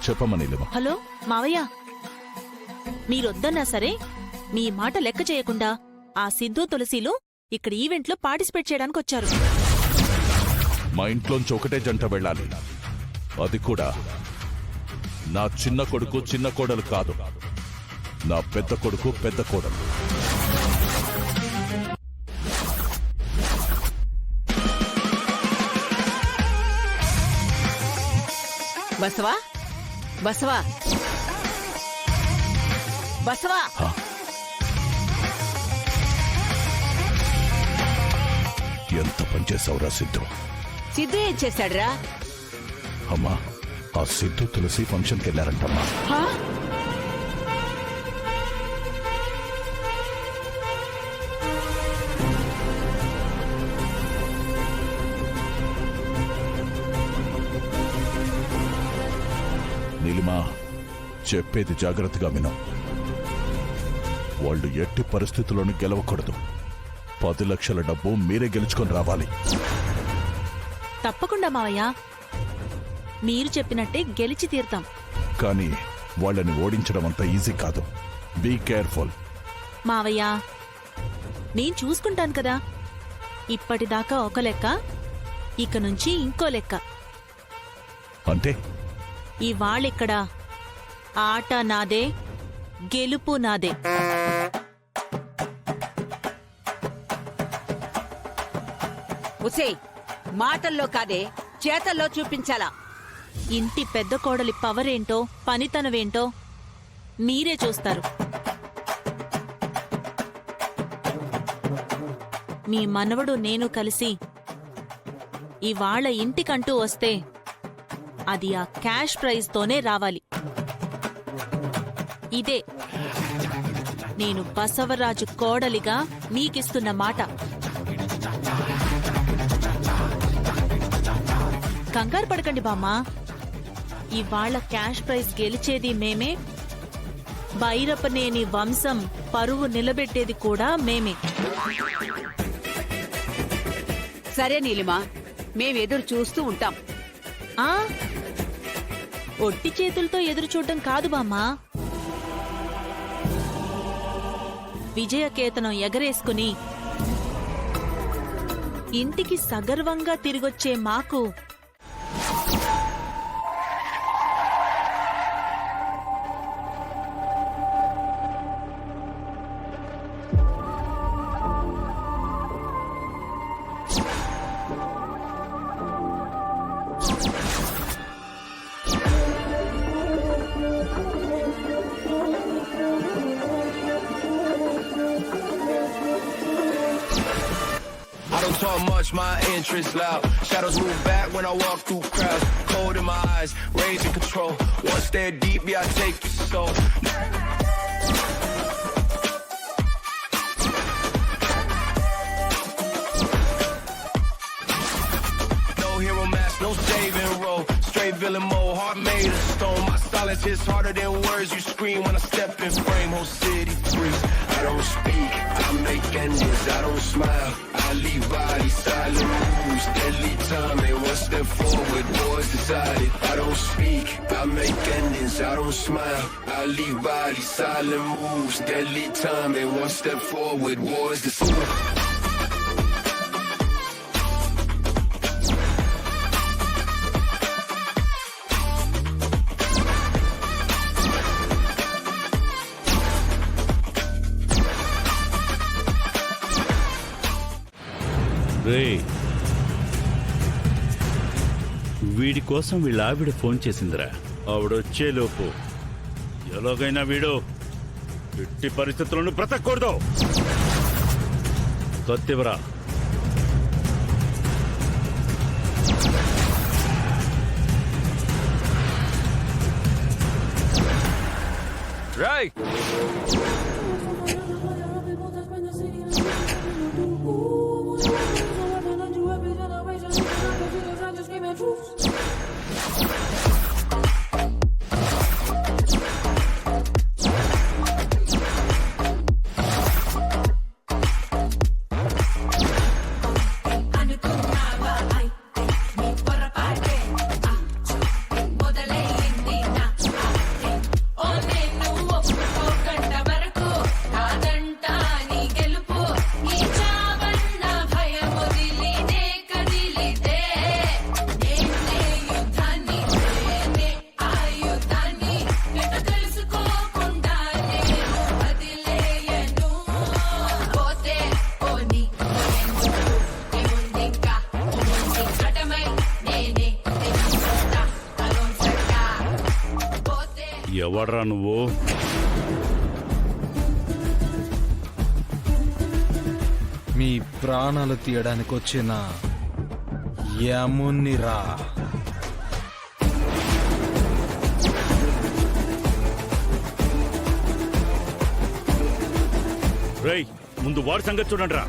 చెప్పమనిలేమా. Hello మావయ్య, మీరొద్దన్నా సరే మీ మాట లెక్క చేయకుండా ఆ సిద్ధు తులసిలు ఇక్కడ ఈవెంట్లో పార్టిసిపేట్ చేయడానికి వచ్చారు. మా ఇంట్లోంచి ఒకటే జంట వెళ్ళాలి, అది కూడా నా చిన్న కొడుకు చిన్న కోడలు కాదు, నా పెద్ద కొడుకు పెద్ద కోడలు. బసవా బసవా బసవా, ఎంత పనిచేసావురా సిద్ధు. సిద్ధు ఏం చేశాడురా? అమ్మా, ఆ సిద్ధు తులసి ఫంక్షన్కి వెళ్ళారంటమ్మా. నీలిమా, చెప్పేది జాగ్రత్తగా విను. వాళ్ళు ఎట్టి పరిస్థితుల్లోనూ గెలవకూడదు. 10 లక్షల డబ్బు మీరే గెలుచుకొని రావాలి. తప్పకుండా మావయ్య, మీరు చెప్పినట్టే గెలిచి తీరుతాం. కానీ వాళ్ళని ఓడించడం అంత ఈజీ కాదు. Be careful. మావయ్య, నేను చూసుకుంటాను కదా. ఇప్పటిదాకా ఒక లెక్క, ఇక నుంచి ఇంకో లెక్క. అంటే ఇవాళిక్కడ ఆట నాదే, గెలుపు నాదే. ఉసే, మాటల్లో కాదే చేతల్లో చూపించాలా. ఇంటి పెద్ద కోడలి పవరేంటో పనితనవేంటో మీరే చూస్తారు. మీ మనవడు నేను కలిసి ఇవాళ ఇంటికంటూ వస్తే అది ఆ క్యాష్ ప్రైజ్తోనే రావాలి. ఇదే నేను బసవరాజు కోడలిగా మీకిస్తున్న మాట. కంగారు పడకండి బామ్మా, ఇవాళ క్యాష్ ప్రైజ్ గెలిచేది మేమే, భైరపనేని వంశం పరువు నిలబెట్టేది కూడా మేమే. సరే నీలిమా, మేమెదురు చూస్తూ ఉంటాం. ఆ ఒట్టి చేతులతో ఎదురు చూడటం కాదు బామ్మా, విజయకేతనం ఎగరేసుకుని ఇంటికి సగర్వంగా తిరిగొచ్చే మాకు talk much, my interest loud. Shadows move back when I walk through crowds. Cold in my eyes, rage and control. One stare deep, yeah, I take your soul. No hero mask, no saving role. Straight villain mode, heart made of stone. My silence hits harder than words you scream when I step in frame. Whole city freeze. I don't speak, I make endings, I don't smile. I leave bodies, silent moves, deadly timing. One step forward, wars decided. I don't speak, I make endings, I don't smile. I leave bodies, silent moves, deadly timing. One step forward, wars decided. వీడి కోసం వీళ్ళ ఆవిడ phone చేసిందిరా. ఆవిడొచ్చేలోపు ఎలాగైనా వీడు ఎట్టి పరిస్థితులను బ్రతకూడదు. కత్తివరా. Right. ఎవడ్రా నువ్వు? మీ ప్రాణాలు తీయడానికి వచ్చిన యమునిరా. రేయ్, ముందు వాడి సంగతి చూడండి రా.